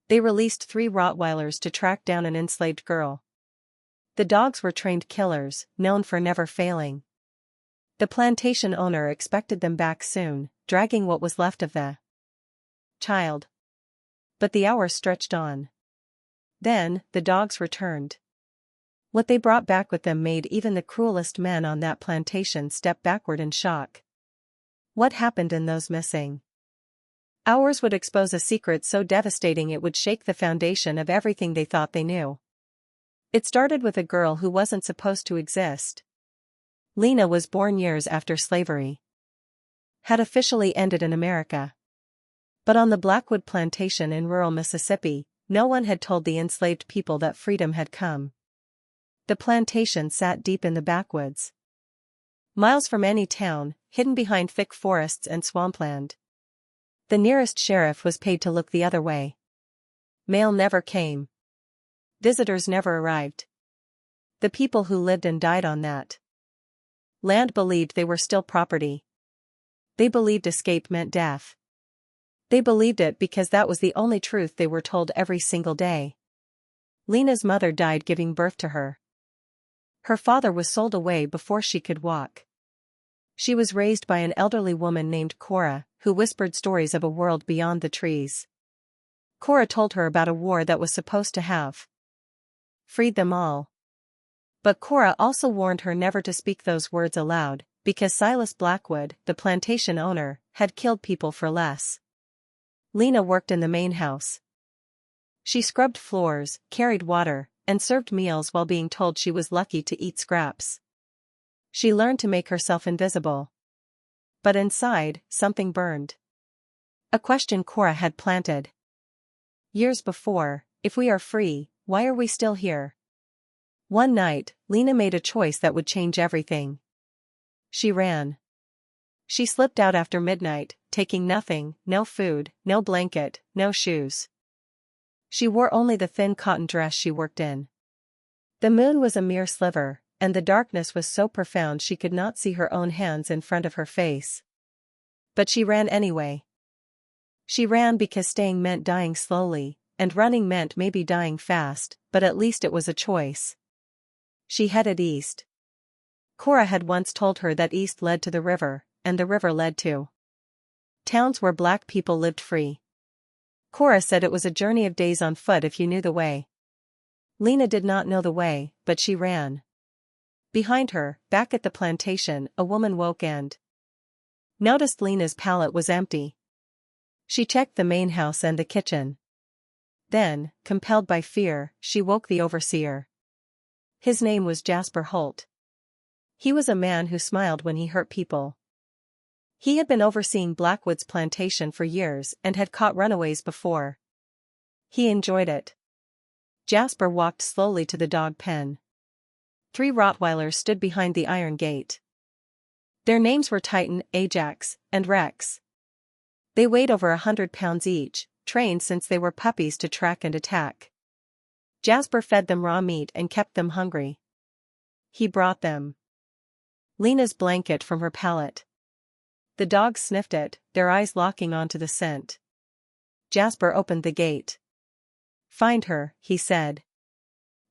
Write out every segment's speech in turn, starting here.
They released 3 Rottweilers to track down an enslaved girl. The dogs were trained killers, known for never failing. The plantation owner expected them back soon, dragging what was left of the child. But the hours stretched on. Then, the dogs returned. What they brought back with them made even the cruelest men on that plantation step backward in shock. What happened in those missing hours would expose a secret so devastating it would shake the foundation of everything they thought they knew. It started with a girl who wasn't supposed to exist. Lena was born years after slavery had officially ended in America. But on the Blackwood plantation in rural Mississippi, no one had told the enslaved people that freedom had come. The plantation sat deep in the backwoods, miles from any town, hidden behind thick forests and swampland. The nearest sheriff was paid to look the other way. Mail never came. Visitors never arrived. The people who lived and died on that land believed they were still property. They believed escape meant death. They believed it because that was the only truth they were told every single day. Lena's mother died giving birth to her. Her father was sold away before she could walk. She was raised by an elderly woman named Cora, who whispered stories of a world beyond the trees. Cora told her about a war that was supposed to have freed them all. But Cora also warned her never to speak those words aloud, because Silas Blackwood, the plantation owner, had killed people for less. Lena worked in the main house. She scrubbed floors, carried water, and served meals while being told she was lucky to eat scraps. She learned to make herself invisible. But inside, something burned. A question Cora had planted years before: if we are free, why are we still here? One night, Lena made a choice that would change everything. She ran. She slipped out after midnight, taking nothing: no food, no blanket, no shoes. She wore only the thin cotton dress she worked in. The moon was a mere sliver, and the darkness was so profound she could not see her own hands in front of her face. But she ran anyway. She ran because staying meant dying slowly, and running meant maybe dying fast, but at least it was a choice. She headed east. Cora had once told her that east led to the river, and the river led to towns where black people lived free. Cora said it was a journey of days on foot if you knew the way. Lena did not know the way, but she ran. Behind her, back at the plantation, a woman woke and noticed Lena's pallet was empty. She checked the main house and the kitchen. Then, compelled by fear, she woke the overseer. His name was Jasper Holt. He was a man who smiled when he hurt people. He had been overseeing Blackwood's plantation for years and had caught runaways before. He enjoyed it. Jasper walked slowly to the dog pen. 3 Rottweilers stood behind the iron gate. Their names were Titan, Ajax, and Rex. They weighed over 100 pounds each, trained since they were puppies to track and attack. Jasper fed them raw meat and kept them hungry. He brought them Lena's blanket from her pallet. The dogs sniffed it, their eyes locking onto the scent. Jasper opened the gate. "Find her," he said.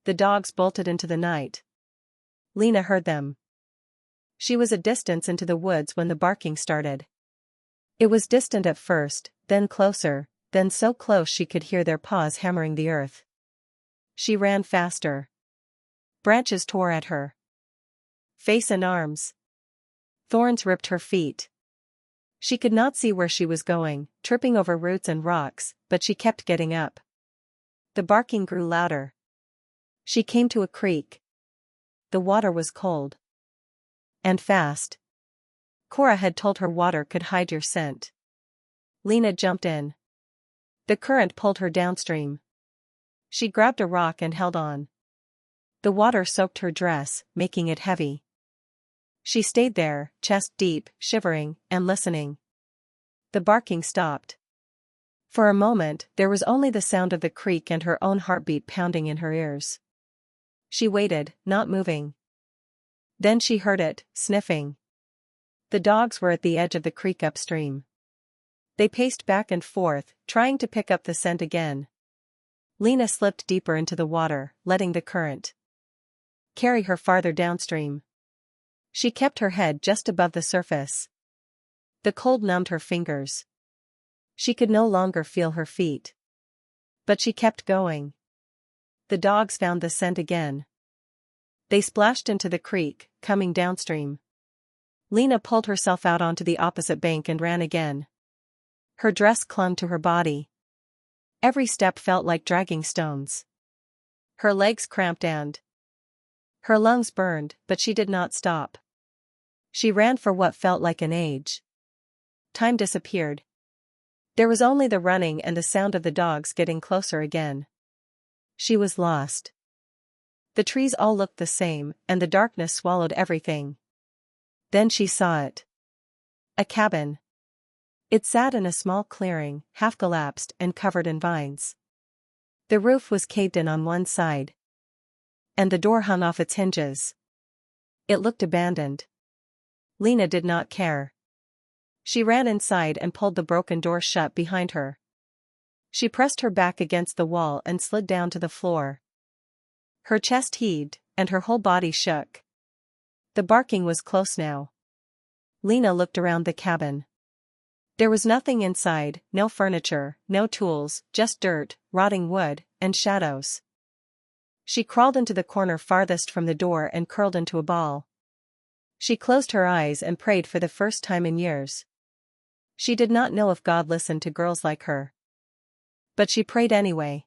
The dogs bolted into the night. Lena heard them. She was a distance into the woods when the barking started. It was distant at first, then closer, then so close she could hear their paws hammering the earth. She ran faster. Branches tore at her face and arms. Thorns ripped her feet. She could not see where she was going, tripping over roots and rocks, but she kept getting up. The barking grew louder. She came to a creek. The water was cold. And fast. Cora had told her water could hide your scent. Lena jumped in. The current pulled her downstream. She grabbed a rock and held on. The water soaked her dress, making it heavy. She stayed there, chest deep, shivering, and listening. The barking stopped. For a moment, there was only the sound of the creek and her own heartbeat pounding in her ears. She waited, not moving. Then she heard it, sniffing. The dogs were at the edge of the creek upstream. They paced back and forth, trying to pick up the scent again. Lena slipped deeper into the water, letting the current carry her farther downstream. She kept her head just above the surface. The cold numbed her fingers. She could no longer feel her feet. But she kept going. The dogs found the scent again. They splashed into the creek, coming downstream. Lena pulled herself out onto the opposite bank and ran again. Her dress clung to her body. Every step felt like dragging stones. Her legs cramped and her lungs burned, but she did not stop. She ran for what felt like an age. Time disappeared. There was only the running and the sound of the dogs getting closer again. She was lost. The trees all looked the same, and the darkness swallowed everything. Then she saw it. A cabin. It sat in a small clearing, half collapsed and covered in vines. The roof was caved in on one side, and the door hung off its hinges. It looked abandoned. Lena did not care. She ran inside and pulled the broken door shut behind her. She pressed her back against the wall and slid down to the floor. Her chest heaved, and her whole body shook. The barking was close now. Lena looked around the cabin. There was nothing inside, no furniture, no tools, just dirt, rotting wood, and shadows. She crawled into the corner farthest from the door and curled into a ball. She closed her eyes and prayed for the first time in years. She did not know if God listened to girls like her. But she prayed anyway.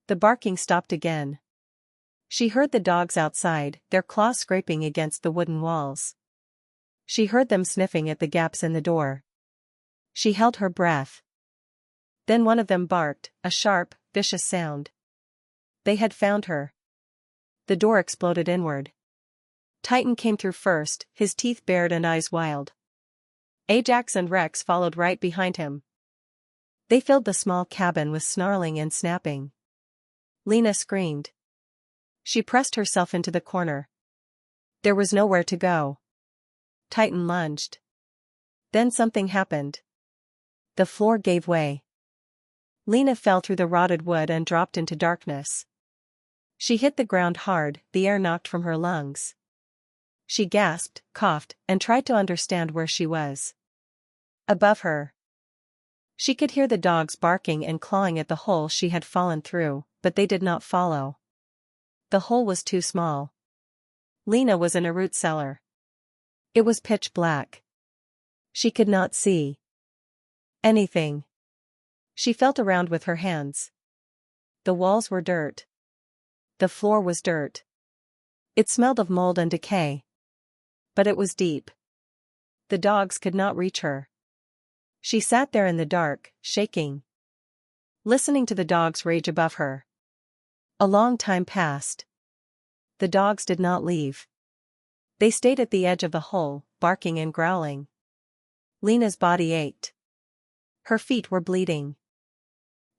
The barking stopped again. She heard the dogs outside, their claws scraping against the wooden walls. She heard them sniffing at the gaps in the door. She held her breath. Then one of them barked, a sharp, vicious sound. They had found her. The door exploded inward. Titan came through first, his teeth bared and eyes wild. Ajax and Rex followed right behind him. They filled the small cabin with snarling and snapping. Lena screamed. She pressed herself into the corner. There was nowhere to go. Titan lunged. Then something happened. The floor gave way. Lena fell through the rotted wood and dropped into darkness. She hit the ground hard, the air knocked from her lungs. She gasped, coughed, and tried to understand where she was. Above her. She could hear the dogs barking and clawing at the hole she had fallen through, but they did not follow. The hole was too small. Lena was in a root cellar. It was pitch black. She could not see anything. She felt around with her hands. The walls were dirt. The floor was dirt. It smelled of mold and decay. But it was deep. The dogs could not reach her. She sat there in the dark, shaking, listening to the dogs rage above her. A long time passed. The dogs did not leave. They stayed at the edge of the hole, barking and growling. Lena's body ached. Her feet were bleeding.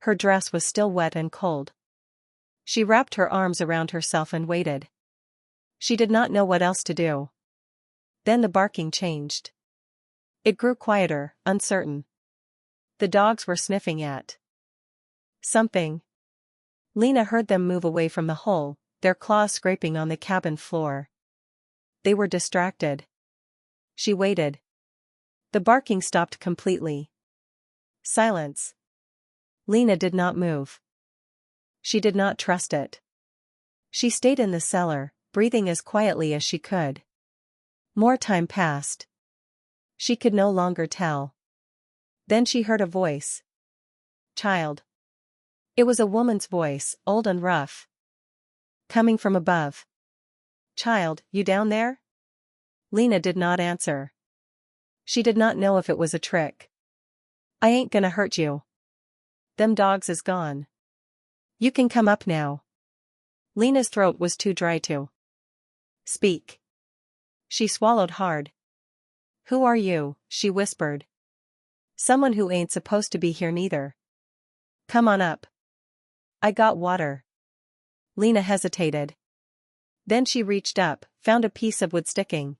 Her dress was still wet and cold. She wrapped her arms around herself and waited. She did not know what else to do. Then the barking changed. It grew quieter, uncertain. The dogs were sniffing at something. Lena heard them move away from the hole, their claws scraping on the cabin floor. They were distracted. She waited. The barking stopped completely. Silence. Lena did not move. She did not trust it. She stayed in the cellar, breathing as quietly as she could. More time passed. She could no longer tell. Then she heard a voice. Child. It was a woman's voice, old and rough. Coming from above. Child, you down there? Lena did not answer. She did not know if it was a trick. I ain't gonna hurt you. Them dogs is gone. You can come up now. Lena's throat was too dry to speak. She swallowed hard. Who are you? She whispered. Someone who ain't supposed to be here neither. Come on up. I got water. Lena hesitated. Then she reached up, found a piece of wood sticking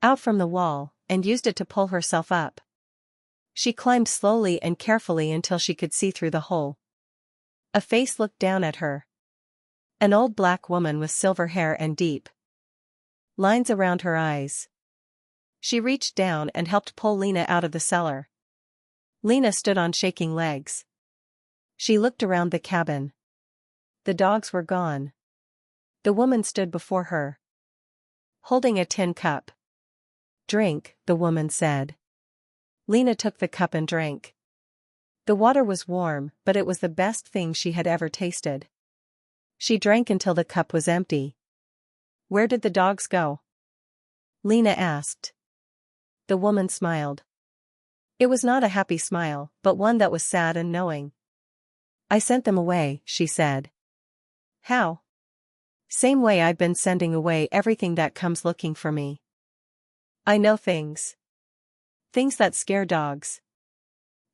out from the wall, and used it to pull herself up. She climbed slowly and carefully until she could see through the hole. A face looked down at her. An old black woman with silver hair and deep lines around her eyes. She reached down and helped pull Lena out of the cellar. Lena stood on shaking legs. She looked around the cabin. The dogs were gone. The woman stood before her, holding a tin cup. "Drink," the woman said. Lena took the cup and drank. The water was warm, but it was the best thing she had ever tasted. She drank until the cup was empty. "Where did the dogs go?" Lena asked. The woman smiled. It was not a happy smile, but one that was sad and knowing. "I sent them away," she said. "How?" "Same way I've been sending away everything that comes looking for me. I know things. Things that scare dogs.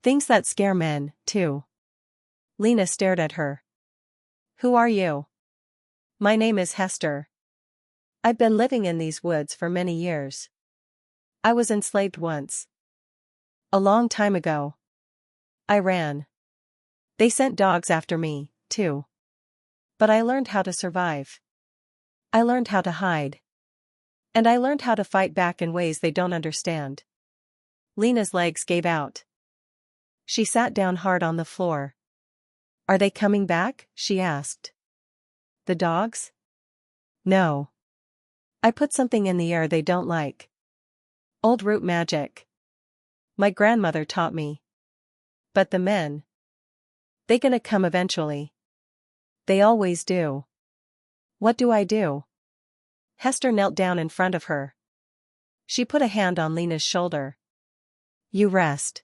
Things that scare men, too." Lena stared at her. "Who are you?" "My name is Hester. I've been living in these woods for many years. I was enslaved once. A long time ago. I ran. They sent dogs after me, too. But I learned how to survive. I learned how to hide. And I learned how to fight back in ways they don't understand." Lena's legs gave out. She sat down hard on the floor. "Are they coming back?" she asked. "The dogs?" "No. I put something in the air they don't like. Old root magic. My grandmother taught me. But the men, they gonna come eventually. They always do." "What do I do?" Hester knelt down in front of her. She put a hand on Lena's shoulder. "You rest.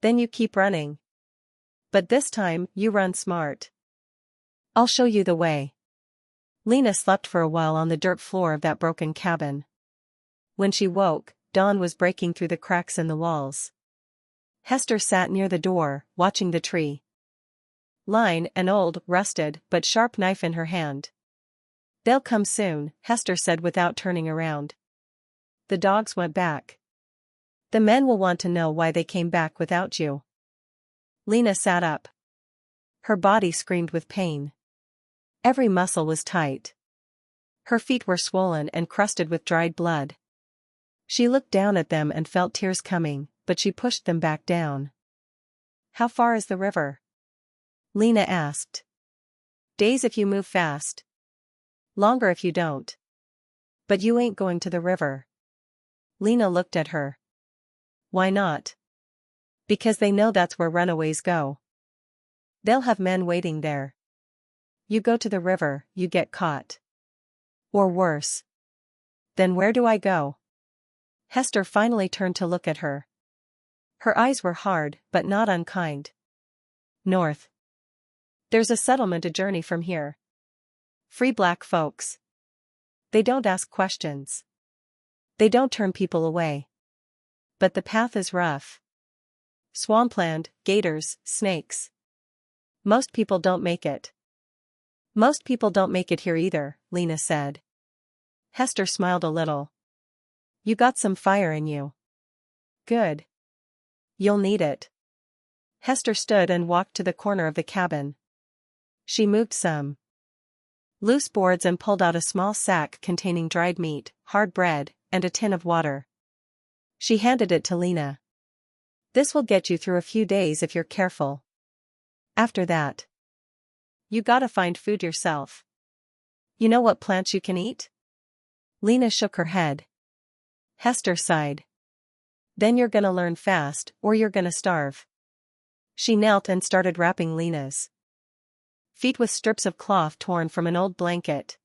Then you keep running. But this time, you run smart. I'll show you the way." Lena slept for a while on the dirt floor of that broken cabin. When she woke, dawn was breaking through the cracks in the walls. Hester sat near the door, watching the tree line, an old, rusted, but sharp knife in her hand. "They'll come soon," Hester said without turning around. "The dogs went back. The men will want to know why they came back without you." Lena sat up. Her body screamed with pain. Every muscle was tight. Her feet were swollen and crusted with dried blood. She looked down at them and felt tears coming, but she pushed them back down. "How far is the river?" Lena asked. "Days if you move fast. Longer if you don't. But you ain't going to the river." Lena looked at her. "Why not?" "Because they know that's where runaways go. They'll have men waiting there. You go to the river, you get caught. Or worse. Then where do I go?" Hester finally turned to look at her. Her eyes were hard, but not unkind. "North. There's a settlement a journey from here. Free black folks. They don't ask questions. They don't turn people away. But the path is rough. Swampland, gators, snakes. Most people don't make it." "Most people don't make it here either," Lena said. Hester smiled a little. "You got some fire in you. Good. You'll need it." Hester stood and walked to the corner of the cabin. She moved some loose boards and pulled out a small sack containing dried meat, hard bread, and a tin of water. She handed it to Lena. "This will get you through a few days if you're careful. After that, you gotta find food yourself. You know what plants you can eat?" Lena shook her head. Hester sighed. "Then you're gonna learn fast, or you're gonna starve." She knelt and started wrapping Lena's feet with strips of cloth torn from an old blanket.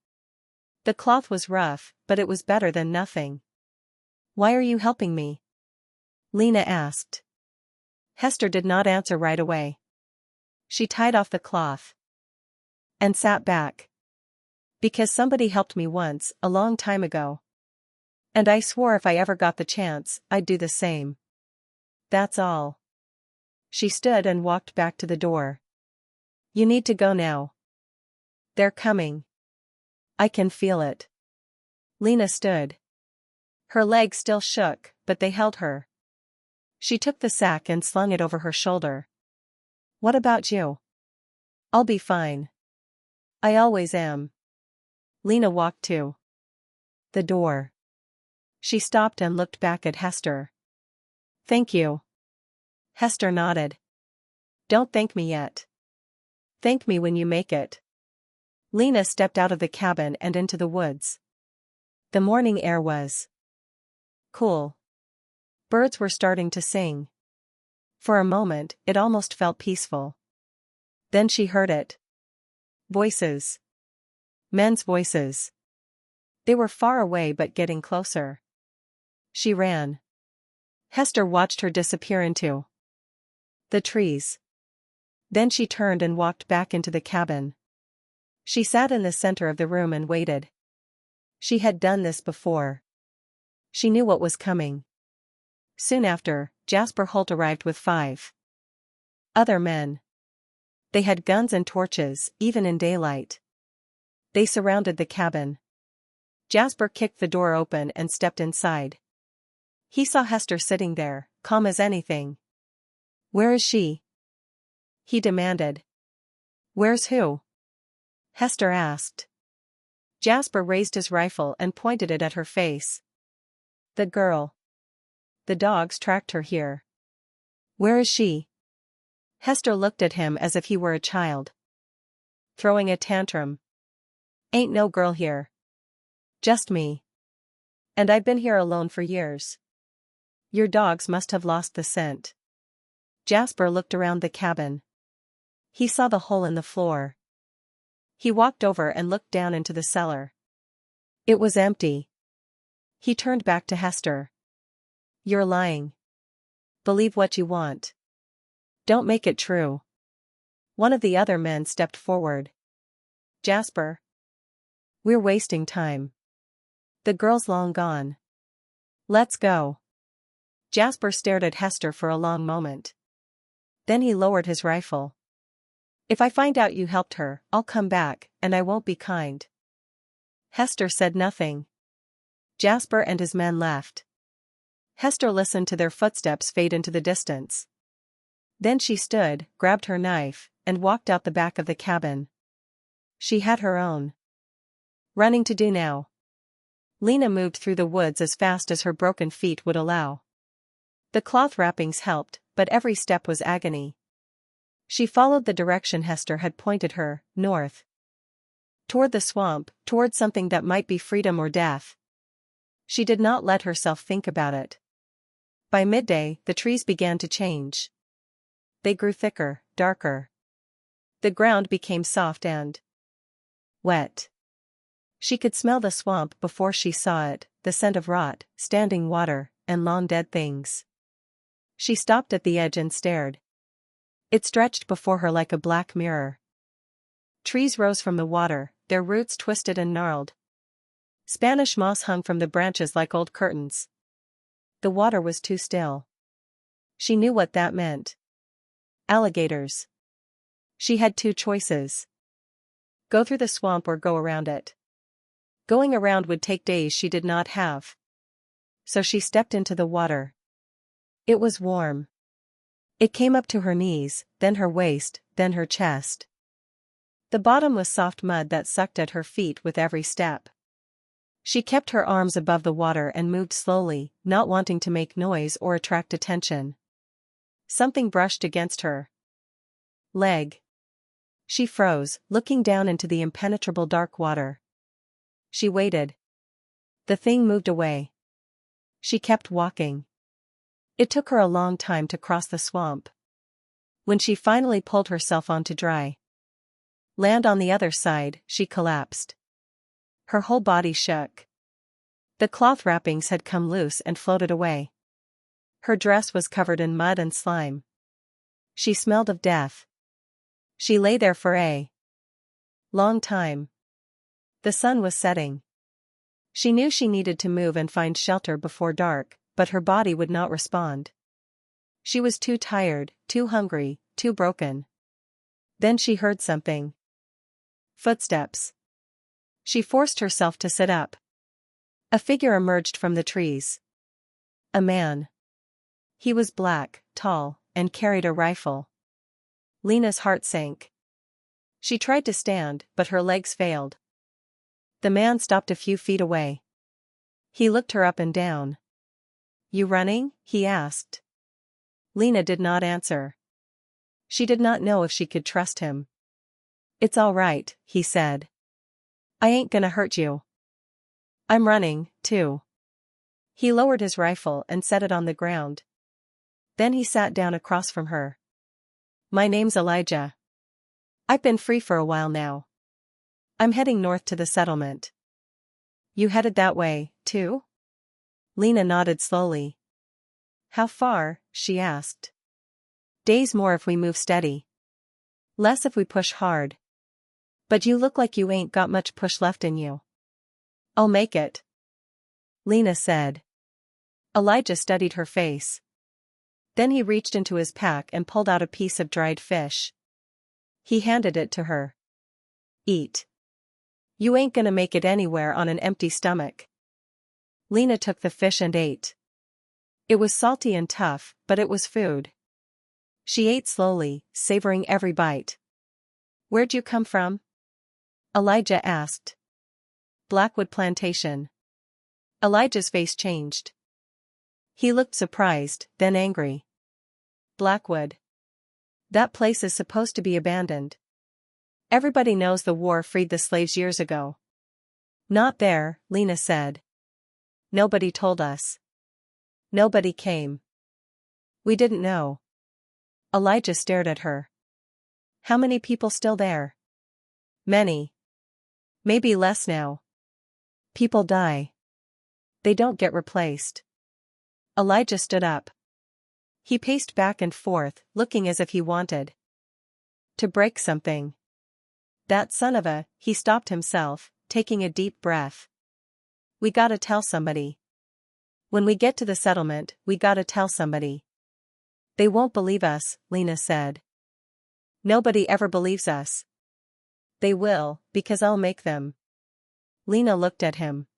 The cloth was rough, but it was better than nothing. "Why are you helping me?" Lena asked. Hester did not answer right away. She tied off the cloth and sat back. "Because somebody helped me once, a long time ago. And I swore if I ever got the chance, I'd do the same. That's all." She stood and walked back to the door. "You need to go now. They're coming. I can feel it." Lena stood. Her legs still shook, but they held her. She took the sack and slung it over her shoulder. "What about you?" I'll be fine. I always am. Lena walked to the door. She stopped and looked back at Hester. Thank you. Hester nodded. Don't thank me yet. Thank me when you make it. Lena stepped out of the cabin and into the woods. The morning air was cool. Birds were starting to sing. For a moment, it almost felt peaceful. Then she heard it. Voices. Men's voices. They were far away but getting closer. She ran. Hester watched her disappear into the trees. Then she turned and walked back into the cabin. She sat in the center of the room and waited. She had done this before. She knew what was coming. Soon after, Jasper Holt arrived with 5 other men. They had guns and torches, even in daylight. They surrounded the cabin. Jasper kicked the door open and stepped inside. He saw Hester sitting there, calm as anything. Where is she? He demanded. Where's who? Hester asked. Jasper raised his rifle and pointed it at her face. The girl. The dogs tracked her here. Where is she? Hester looked at him as if he were a child. Throwing a tantrum. Ain't no girl here. Just me. And I've been here alone for years. Your dogs must have lost the scent. Jasper looked around the cabin. He saw the hole in the floor. He walked over and looked down into the cellar. It was empty. He turned back to Hester. You're lying. Believe what you want. Don't make it true. One of the other men stepped forward. Jasper. We're wasting time. The girl's long gone. Let's go. Jasper stared at Hester for a long moment. Then he lowered his rifle. If I find out you helped her, I'll come back, and I won't be kind. Hester said nothing. Jasper and his men left. Hester listened to their footsteps fade into the distance. Then she stood, grabbed her knife, and walked out the back of the cabin. She had her own running to do now. Lena moved through the woods as fast as her broken feet would allow. The cloth wrappings helped, but every step was agony. She followed the direction Hester had pointed her, north. Toward the swamp, toward something that might be freedom or death. She did not let herself think about it. By midday, the trees began to change. They grew thicker, darker. The ground became soft and wet. She could smell the swamp before she saw it, the scent of rot, standing water, and long dead things. She stopped at the edge and stared. It stretched before her like a black mirror. Trees rose from the water, their roots twisted and gnarled. Spanish moss hung from the branches like old curtains. The water was too still. She knew what that meant. Alligators. She had 2 choices. Go through the swamp or go around it. Going around would take days she did not have. So she stepped into the water. It was warm. It came up to her knees, then her waist, then her chest. The bottom was soft mud that sucked at her feet with every step. She kept her arms above the water and moved slowly, not wanting to make noise or attract attention. Something brushed against her leg. She froze, looking down into the impenetrable dark water. She waited. The thing moved away. She kept walking. It took her a long time to cross the swamp. When she finally pulled herself onto dry land on the other side, she collapsed. Her whole body shook. The cloth wrappings had come loose and floated away. Her dress was covered in mud and slime. She smelled of death. She lay there for a long time. The sun was setting. She knew she needed to move and find shelter before dark, but her body would not respond. She was too tired, too hungry, too broken. Then she heard something. Footsteps. She forced herself to sit up. A figure emerged from the trees. A man. He was black, tall, and carried a rifle. Lena's heart sank. She tried to stand, but her legs failed. The man stopped a few feet away. He looked her up and down. "You running?" he asked. Lena did not answer. She did not know if she could trust him. "It's all right," he said. "I ain't gonna hurt you. I'm running, too." He lowered his rifle and set it on the ground. Then he sat down across from her. "My name's Elijah. I've been free for a while now. I'm heading north to the settlement." "You headed that way, too?" Lena nodded slowly. "How far?" she asked. "Days more if we move steady. Less if we push hard. But you look like you ain't got much push left in you." "I'll make it," Lena said. Elijah studied her face. Then he reached into his pack and pulled out a piece of dried fish. He handed it to her. "Eat. You ain't gonna make it anywhere on an empty stomach." Lena took the fish and ate. It was salty and tough, but it was food. She ate slowly, savoring every bite. "Where'd you come from?" Elijah asked. "Blackwood Plantation." Elijah's face changed. He looked surprised, then angry. "Blackwood? That place is supposed to be abandoned. Everybody knows the war freed the slaves years ago." "Not there," Lena said. "Nobody told us. Nobody came. We didn't know." Elijah stared at her. "How many people still there?" "Many. Maybe less now. People die. They don't get replaced." Elijah stood up. He paced back and forth, looking as if he wanted to break something. "That son of a," he stopped himself, taking a deep breath. "We gotta tell somebody. When we get to the settlement, we gotta tell somebody." "They won't believe us," Lena said. "Nobody ever believes us." "They will, because I'll make them." Lena looked at him.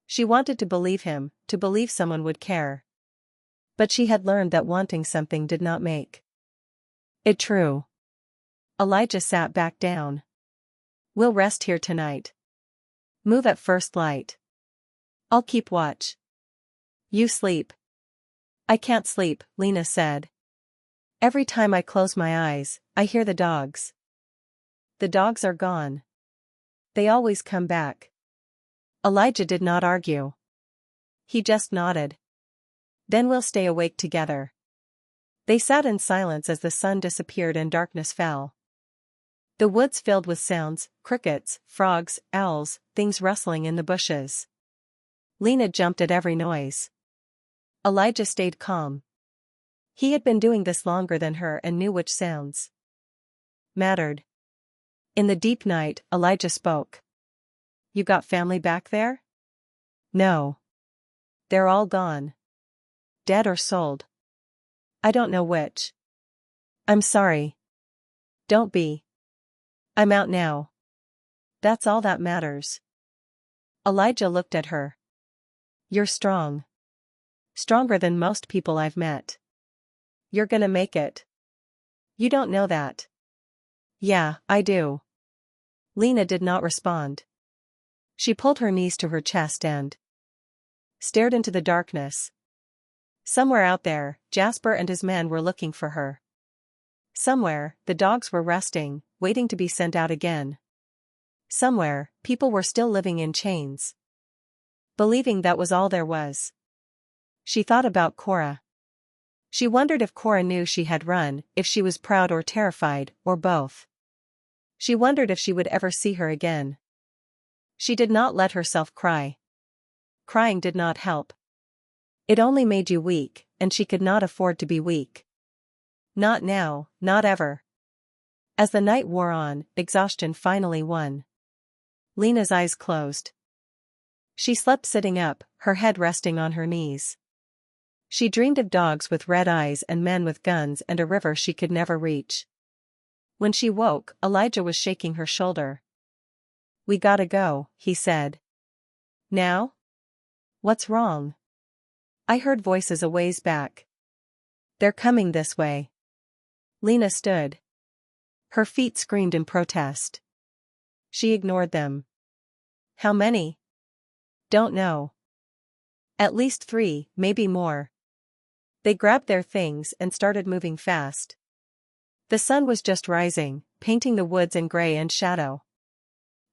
She wanted to believe him, to believe someone would care. But she had learned that wanting something did not make it true. Elijah sat back down. "We'll rest here tonight. Move at first light. I'll keep watch. You sleep." "I can't sleep," Lena said. "Every time I close my eyes, I hear the dogs." "The dogs are gone. They always come back." Elijah did not argue. He just nodded. "Then we'll stay awake together." They sat in silence as the sun disappeared and darkness fell. The woods filled with sounds, crickets, frogs, owls, things rustling in the bushes. Lena jumped at every noise. Elijah stayed calm. He had been doing this longer than her and knew which sounds mattered. In the deep night, Elijah spoke. "You got family back there?" "No. They're all gone. Dead or sold. I don't know which." "I'm sorry." "Don't be. I'm out now. That's all that matters." Elijah looked at her. "You're strong. Stronger than most people I've met. You're gonna make it." "You don't know that." "Yeah, I do." Lena did not respond. She pulled her knees to her chest and stared into the darkness. Somewhere out there, Jasper and his men were looking for her. Somewhere, the dogs were resting, waiting to be sent out again. Somewhere, people were still living in chains, believing that was all there was. She thought about Cora. She wondered if Cora knew she had run, if she was proud or terrified, or both. She wondered if she would ever see her again. She did not let herself cry. Crying did not help. It only made you weak, and she could not afford to be weak. Not now, not ever. As the night wore on, exhaustion finally won. Lena's eyes closed. She slept sitting up, her head resting on her knees. She dreamed of dogs with red eyes and men with guns and a river she could never reach. When she woke, Elijah was shaking her shoulder. "We gotta go," he said. "Now? What's wrong?" "I heard voices a ways back. They're coming this way." Lena stood. Her feet screamed in protest. She ignored them. How many? Don't know. At least 3, maybe more. They grabbed their things and started moving fast. The sun was just rising, painting the woods in gray and shadow.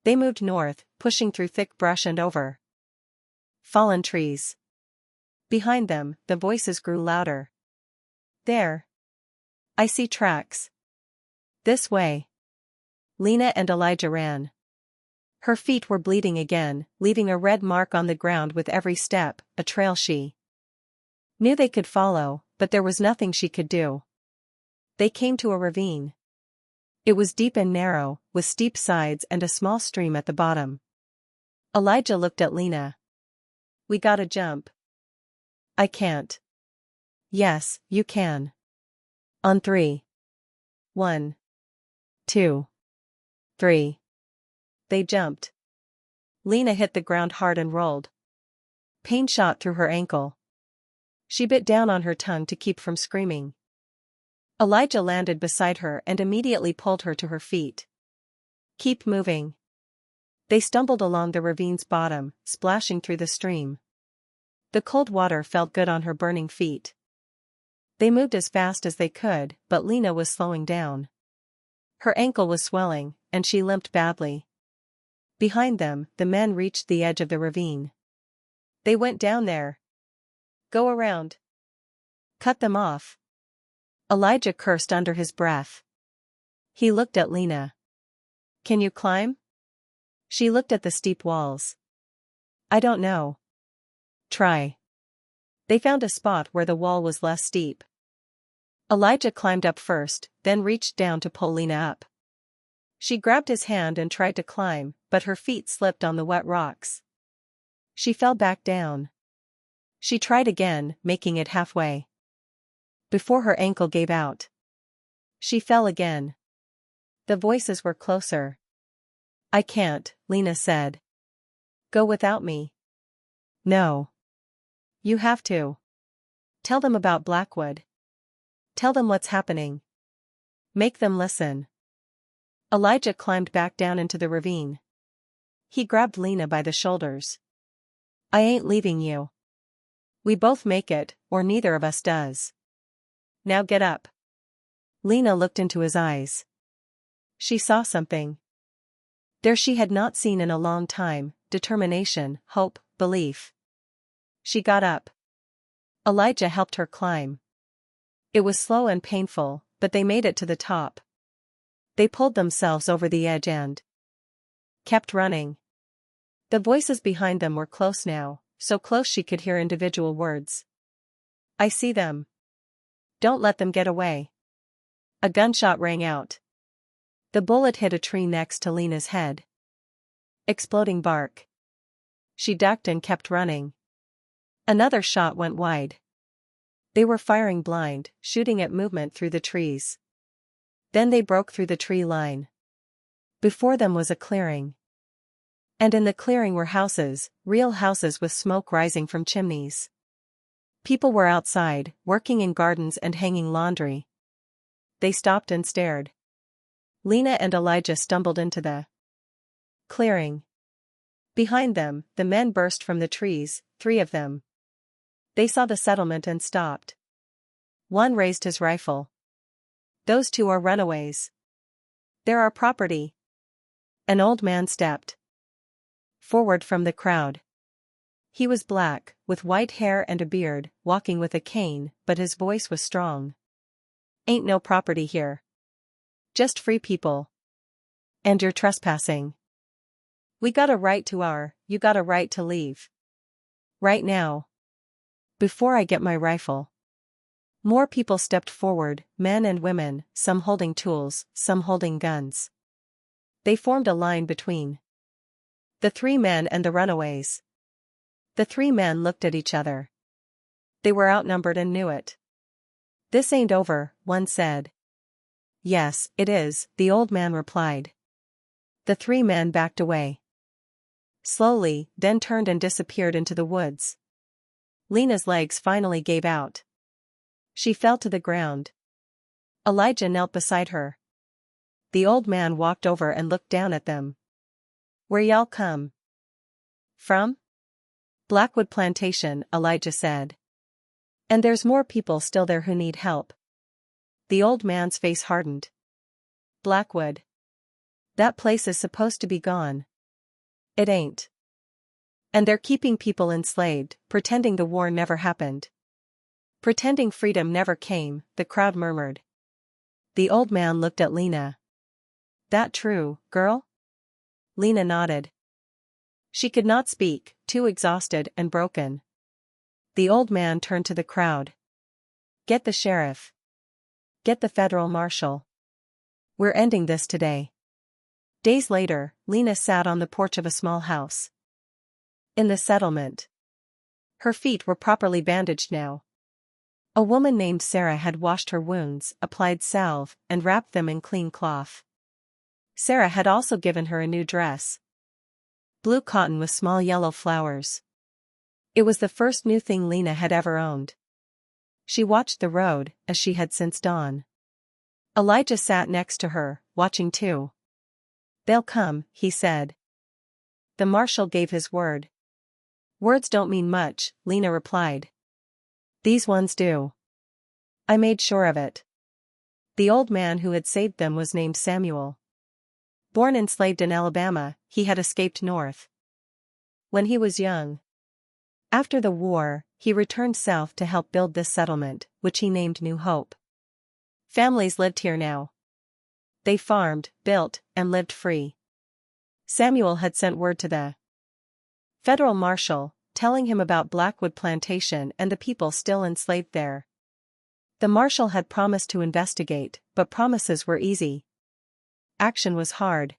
They moved north, pushing through thick brush and over fallen trees. Behind them, the voices grew louder. There. I see tracks. This way. Lena and Elijah ran. Her feet were bleeding again, leaving a red mark on the ground with every step, a trail she knew they could follow, but there was nothing she could do. They came to a ravine. It was deep and narrow, with steep sides and a small stream at the bottom. Elijah looked at Lena. We gotta jump. I can't. Yes, you can. On 3. 1. 2. 3. They jumped. Lena hit the ground hard and rolled. Pain shot through her ankle. She bit down on her tongue to keep from screaming. Elijah landed beside her and immediately pulled her to her feet. Keep moving. They stumbled along the ravine's bottom, splashing through the stream. The cold water felt good on her burning feet. They moved as fast as they could, but Lena was slowing down. Her ankle was swelling, and she limped badly. Behind them, the men reached the edge of the ravine. They went down there. Go around. Cut them off. Elijah cursed under his breath. He looked at Lena. Can you climb? She looked at the steep walls. I don't know. Try. They found a spot where the wall was less steep. Elijah climbed up first, then reached down to pull Lena up. She grabbed his hand and tried to climb, but her feet slipped on the wet rocks. She fell back down. She tried again, making it halfway. Before her ankle gave out. She fell again. The voices were closer. I can't, Lena said. Go without me. No. You have to. Tell them about Blackwood. Tell them what's happening. Make them listen. Elijah climbed back down into the ravine. He grabbed Lena by the shoulders. I ain't leaving you. We both make it, or neither of us does. Now get up. Lena looked into his eyes. She saw something there she had not seen in a long time: determination, hope, belief. She got up. Elijah helped her climb. It was slow and painful, but they made it to the top. They pulled themselves over the edge and kept running. The voices behind them were close now, so close she could hear individual words. I see them. Don't let them get away. A gunshot rang out. The bullet hit a tree next to Lena's head. Exploding bark. She ducked and kept running. Another shot went wide. They were firing blind, shooting at movement through the trees. Then they broke through the tree line. Before them was a clearing. And in the clearing were houses, real houses with smoke rising from chimneys. People were outside, working in gardens and hanging laundry. They stopped and stared. Lena and Elijah stumbled into the clearing. Behind them, the men burst from the trees, 3 of them. They saw the settlement and stopped. One raised his rifle. Those 2 are runaways. They're our property. An old man stepped forward from the crowd. He was black, with white hair and a beard, walking with a cane, but his voice was strong. Ain't no property here. Just free people. And you're trespassing. We got a right to you got a right to leave. Right now. Before I get my rifle. More people stepped forward, men and women, some holding tools, some holding guns. They formed a line between the 3 men and the runaways. The 3 men looked at each other. They were outnumbered and knew it. This ain't over, one said. Yes, it is, the old man replied. The 3 men backed away. Slowly, then turned and disappeared into the woods. Lena's legs finally gave out. She fell to the ground. Elijah knelt beside her. The old man walked over and looked down at them. "Where y'all come from?" "Blackwood Plantation," Elijah said. "And there's more people still there who need help." The old man's face hardened. "Blackwood? That place is supposed to be gone." "It ain't. And they're keeping people enslaved, pretending the war never happened. Pretending freedom never came," the crowd murmured. The old man looked at Lena. "That true, girl?" Lena nodded. She could not speak, too exhausted and broken. The old man turned to the crowd. "Get the sheriff. Get the federal marshal. We're ending this today." Days later, Lena sat on the porch of a small house in the settlement. Her feet were properly bandaged now. A woman named Sarah had washed her wounds, applied salve, and wrapped them in clean cloth. Sarah had also given her a new dress. Blue cotton with small yellow flowers. It was the first new thing Lena had ever owned. She watched the road, as she had since dawn. Elijah sat next to her, watching too. "They'll come," he said. "The marshal gave his word." "Words don't mean much," Lena replied. "These ones do. I made sure of it." The old man who had saved them was named Samuel. Born enslaved in Alabama, he had escaped north when he was young. After the war, he returned south to help build this settlement, which he named New Hope. Families lived here now. They farmed, built, and lived free. Samuel had sent word to the federal marshal, telling him about Blackwood Plantation and the people still enslaved there. The marshal had promised to investigate, but promises were easy. Action was hard.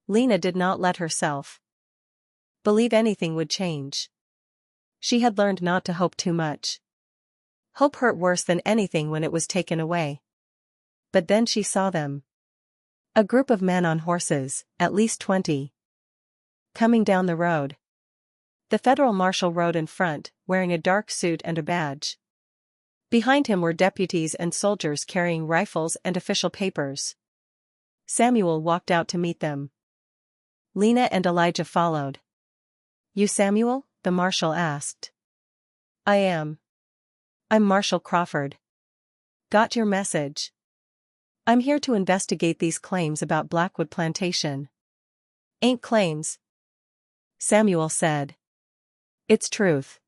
Lena did not let herself believe anything would change. She had learned not to hope too much. Hope hurt worse than anything when it was taken away. But then she saw them. A group of men on horses, at least 20. Coming down the road. The federal marshal rode in front, wearing a dark suit and a badge. Behind him were deputies and soldiers carrying rifles and official papers. Samuel walked out to meet them. Lena and Elijah followed. "You Samuel?" the marshal asked. "I am. I'm Marshal Crawford. Got your message. I'm here to investigate these claims about Blackwood Plantation." "Ain't claims," Samuel said. "It's truth.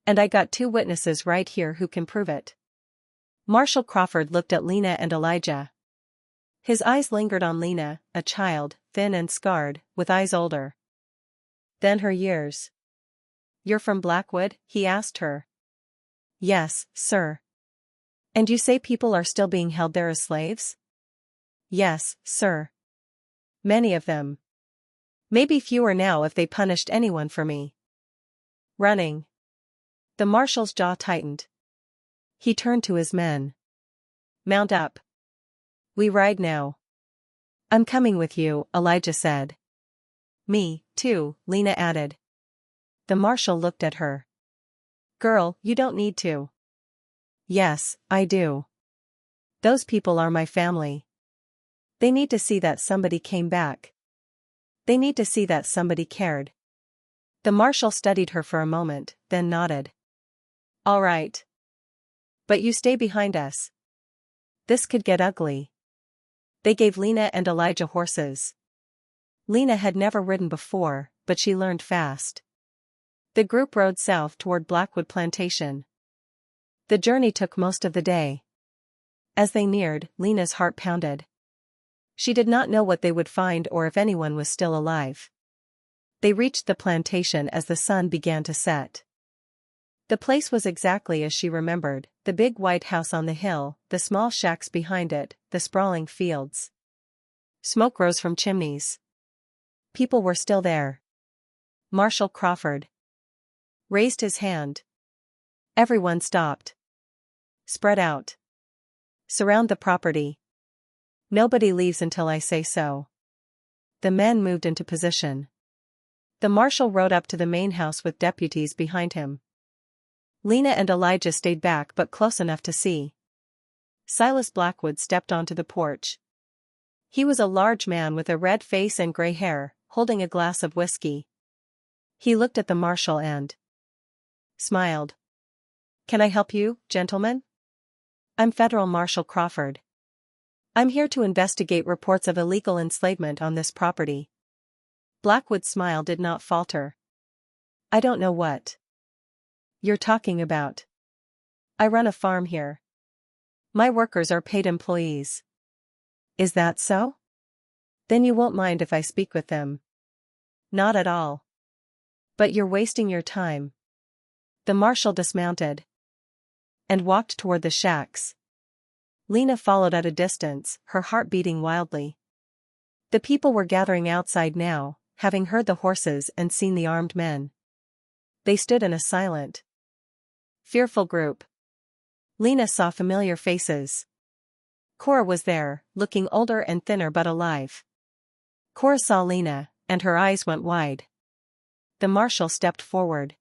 And I got 2 witnesses right here who can prove it." Marshal Crawford looked at Lena and Elijah. His eyes lingered on Lena, a child, thin and scarred, with eyes older than her years. "You're from Blackwood?" he asked her. "Yes, sir." "And you say people are still being held there as slaves?" "Yes, sir. Many of them. Maybe fewer now if they punished anyone for me running." The marshal's jaw tightened. He turned to his men. "Mount up. We ride now." "I'm coming with you," Elijah said. "Me, too," Lena added. The marshal looked at her. "Girl, you don't need to." "Yes, I do. Those people are my family. They need to see that somebody came back. They need to see that somebody cared." The marshal studied her for a moment, then nodded. "All right. But you stay behind us. This could get ugly." They gave Lena and Elijah horses. Lena had never ridden before, but she learned fast. The group rode south toward Blackwood Plantation. The journey took most of the day. As they neared, Lena's heart pounded. She did not know what they would find or if anyone was still alive. They reached the plantation as the sun began to set. The place was exactly as she remembered, the big white house on the hill, the small shacks behind it, the sprawling fields. Smoke rose from chimneys. People were still there. Marshal Crawford raised his hand. Everyone stopped. "Spread out. Surround the property. Nobody leaves until I say so." The men moved into position. The marshal rode up to the main house with deputies behind him. Lena and Elijah stayed back but close enough to see. Silas Blackwood stepped onto the porch. He was a large man with a red face and gray hair, holding a glass of whiskey. He looked at the marshal and smiled. "Can I help you, gentlemen? I'm Federal Marshal Crawford. I'm here to investigate reports of illegal enslavement on this property." Blackwood's smile did not falter. "I don't know what you're talking about. I run a farm here. My workers are paid employees." "Is that so? Then you won't mind if I speak with them." "Not at all. But you're wasting your time." The marshal dismounted and walked toward the shacks. Lena followed at a distance, her heart beating wildly. The people were gathering outside now, having heard the horses and seen the armed men. They stood in a silent, fearful group. Lena saw familiar faces. Cora was there, looking older and thinner but alive. Cora saw Lena, and her eyes went wide. The marshal stepped forward.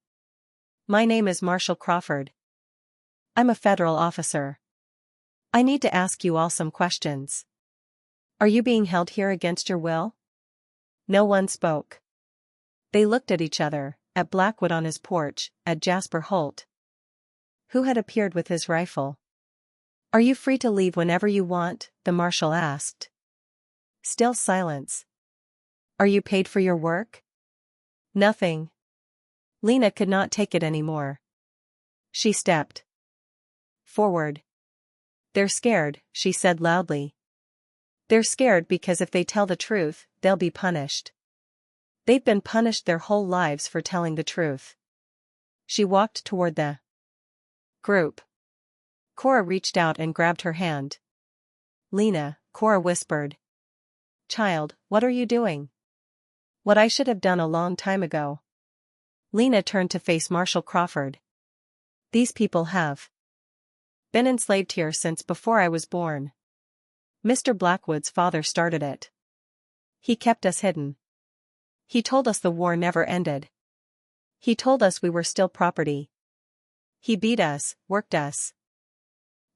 "My name is Marshal Crawford. I'm a federal officer. I need to ask you all some questions. Are you being held here against your will?" No one spoke. They looked at each other, at Blackwood on his porch, at Jasper Holt, who had appeared with his rifle. "Are you free to leave whenever you want?" the marshal asked. Still silence. "Are you paid for your work?" "Nothing." Lena could not take it anymore. She stepped forward. "They're scared," she said loudly. "They're scared because if they tell the truth, they'll be punished. They've been punished their whole lives for telling the truth." She walked toward the group. Cora reached out and grabbed her hand. "Lena," Cora whispered. "Child, what are you doing?" "What I should have done a long time ago." Lena turned to face Marshal Crawford. "These people have been enslaved here since before I was born. Mr. Blackwood's father started it. He kept us hidden. He told us the war never ended. He told us we were still property. He beat us, worked us,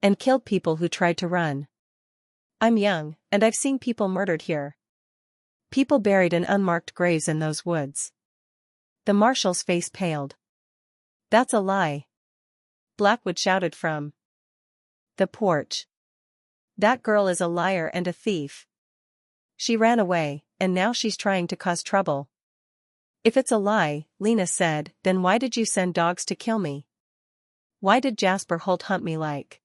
and killed people who tried to run. I'm young, and I've seen people murdered here. People buried in unmarked graves in those woods." The marshal's face paled. "That's a lie," Blackwood shouted from the porch. "That girl is a liar and a thief. She ran away, and now she's trying to cause trouble." "If it's a lie," Lena said, "then why did you send dogs to kill me? Why did Jasper Holt hunt me like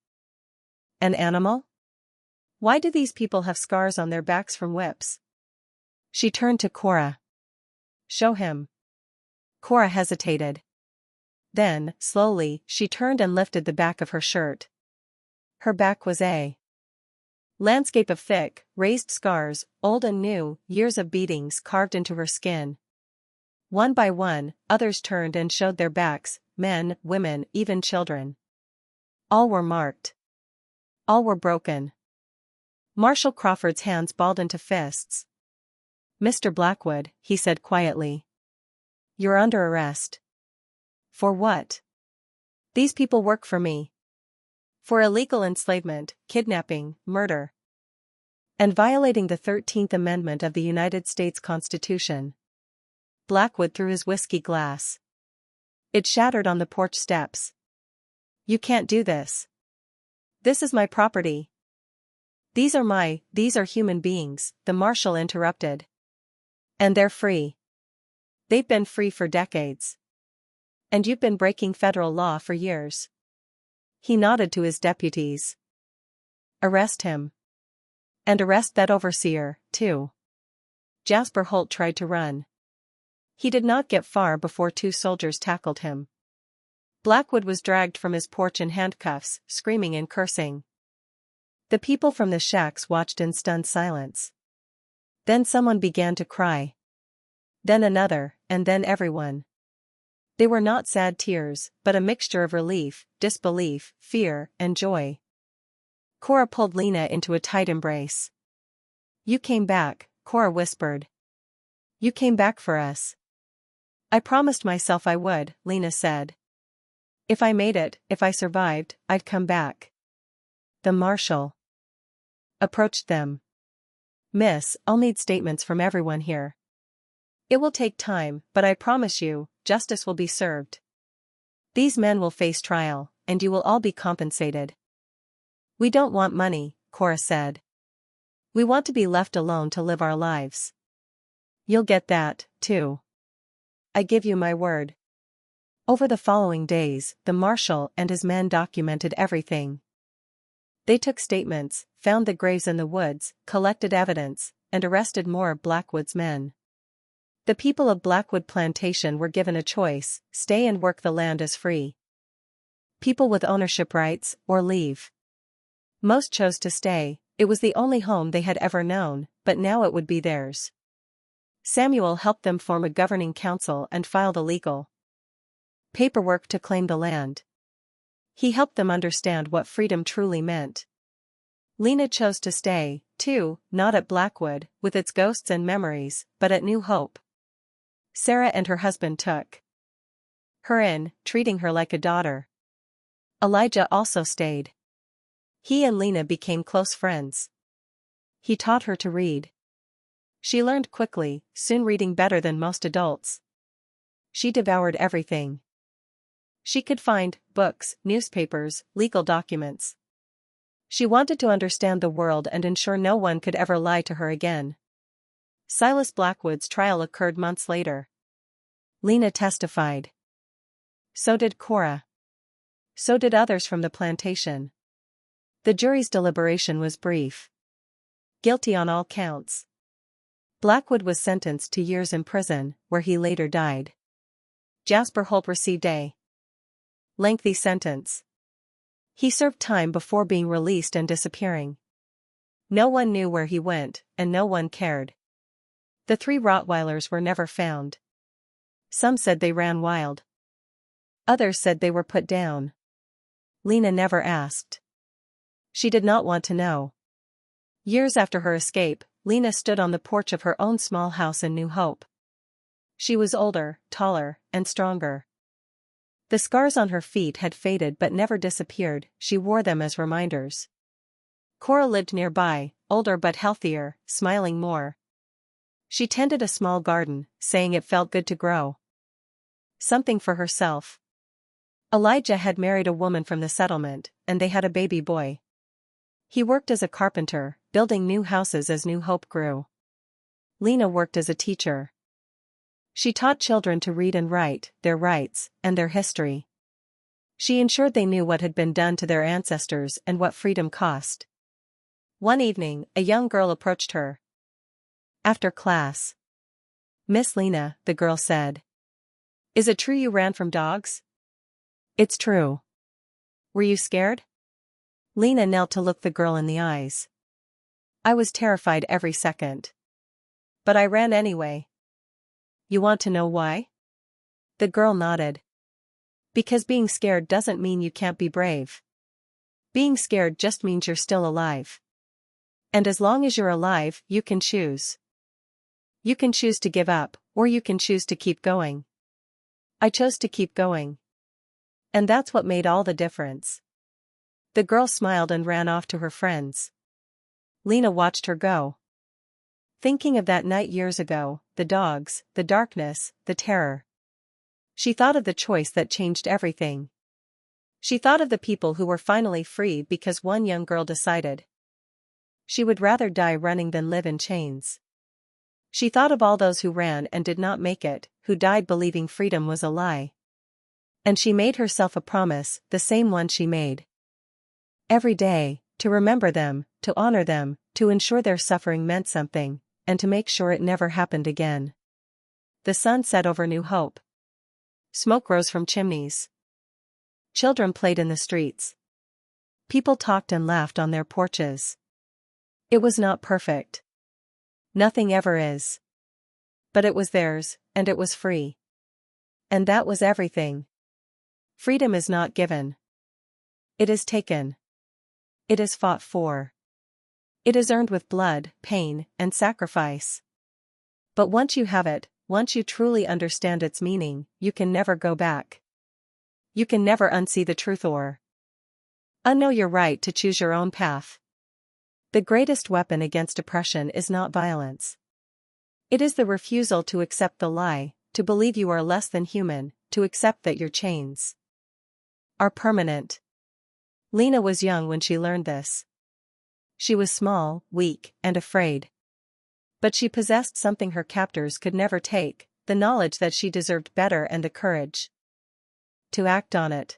an animal? Why do these people have scars on their backs from whips?" She turned to Cora. "Show him." Cora hesitated. Then, slowly, she turned and lifted the back of her shirt. Her back was a landscape of thick, raised scars, old and new, years of beatings carved into her skin. One by one, others turned and showed their backs, men, women, even children. All were marked. All were broken. Marshal Crawford's hands balled into fists. "Mr. Blackwood," he said quietly. "You're under arrest." "For what?" "These people work for me. For illegal enslavement, kidnapping, murder, and violating the 13th Amendment of the United States Constitution." Blackwood threw his whiskey glass. It shattered on the porch steps. "You can't do this. This is my property." These are human beings," the marshal interrupted. "And they're free. They've been free for decades. And you've been breaking federal law for years." He nodded to his deputies. "Arrest him. And arrest that overseer, too." Jasper Holt tried to run. He did not get far before two soldiers tackled him. Blackwood was dragged from his porch in handcuffs, screaming and cursing. The people from the shacks watched in stunned silence. Then someone began to cry. Then another, and then everyone. They were not sad tears, but a mixture of relief, disbelief, fear, and joy. Cora pulled Lena into a tight embrace. "You came back," Cora whispered. "You came back for us." "I promised myself I would," Lena said. "If I made it, if I survived, I'd come back." The marshal approached them. Miss, I'll need statements from everyone here. It will take time, but I promise you, justice will be served. These men will face trial, and you will all be compensated. We don't want money, Cora said. We want to be left alone to live our lives. You'll get that, too. I give you my word. Over the following days, the marshal and his men documented everything. They took statements, found the graves in the woods, collected evidence, and arrested more of Blackwood's men. The people of Blackwood Plantation were given a choice: stay and work the land as free people with ownership rights, or leave. Most chose to stay. It was the only home they had ever known, but now it would be theirs. Samuel helped them form a governing council and file the legal paperwork to claim the land. He helped them understand what freedom truly meant. Lena chose to stay, too, not at Blackwood, with its ghosts and memories, but at New Hope. Sarah and her husband took her in, treating her like a daughter. Elijah also stayed. He and Lena became close friends. He taught her to read. She learned quickly, soon reading better than most adults. She devoured everything she could find: books, newspapers, legal documents. She wanted to understand the world and ensure no one could ever lie to her again. Silas Blackwood's trial occurred months later. Lena testified. So did Cora. So did others from the plantation. The jury's deliberation was brief. Guilty on all counts. Blackwood was sentenced to years in prison, where he later died. Jasper Holt received a lengthy sentence. He served time before being released and disappearing. No one knew where he went, and no one cared. The 3 Rottweilers were never found. Some said they ran wild. Others said they were put down. Lena never asked. She did not want to know. Years after her escape, Lena stood on the porch of her own small house in New Hope. She was older, taller, and stronger. The scars on her feet had faded but never disappeared. She wore them as reminders. Cora lived nearby, older but healthier, smiling more. She tended a small garden, saying it felt good to grow something for herself. Elijah had married a woman from the settlement, and they had a baby boy. He worked as a carpenter, building new houses as New Hope grew. Lena worked as a teacher. She taught children to read and write, their rights, and their history. She ensured they knew what had been done to their ancestors and what freedom cost. One evening, a young girl approached her. After class. "Miss Lena," the girl said. "Is it true you ran from dogs?" "It's true." "Were you scared?" Lena knelt to look the girl in the eyes. "I was terrified every second. But I ran anyway." "You want to know why?" The girl nodded. "Because being scared doesn't mean you can't be brave. Being scared just means you're still alive. And as long as you're alive, you can choose. You can choose to give up, or you can choose to keep going. I chose to keep going. And that's what made all the difference." The girl smiled and ran off to her friends. Lena watched her go. Thinking of that night years ago, the dogs, the darkness, the terror. She thought of the choice that changed everything. She thought of the people who were finally free because one young girl decided she would rather die running than live in chains. She thought of all those who ran and did not make it, who died believing freedom was a lie. And she made herself a promise, the same one she made every day, to remember them, to honor them, to ensure their suffering meant something, and to make sure it never happened again. The sun set over New Hope. Smoke rose from chimneys. Children played in the streets. People talked and laughed on their porches. It was not perfect. Nothing ever is. But it was theirs, and it was free. And that was everything. Freedom is not given. It is taken. It is fought for. It is earned with blood, pain, and sacrifice. But once you have it, once you truly understand its meaning, you can never go back. You can never unsee the truth or unknow your right to choose your own path. The greatest weapon against oppression is not violence. It is the refusal to accept the lie, to believe you are less than human, to accept that your chains are permanent. Lena was young when she learned this. She was small, weak, and afraid. But she possessed something her captors could never take, the knowledge that she deserved better and the courage to act on it.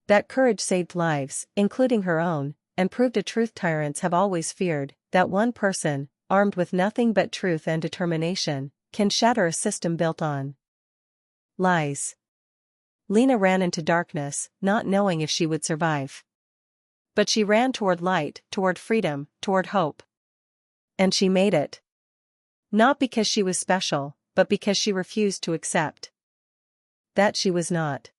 That courage saved lives, including her own, and proved a truth tyrants have always feared, that one person, armed with nothing but truth and determination, can shatter a system built on lies. Lena ran into darkness, not knowing if she would survive. But she ran toward light, toward freedom, toward hope. And she made it. Not because she was special, but because she refused to accept that she was not.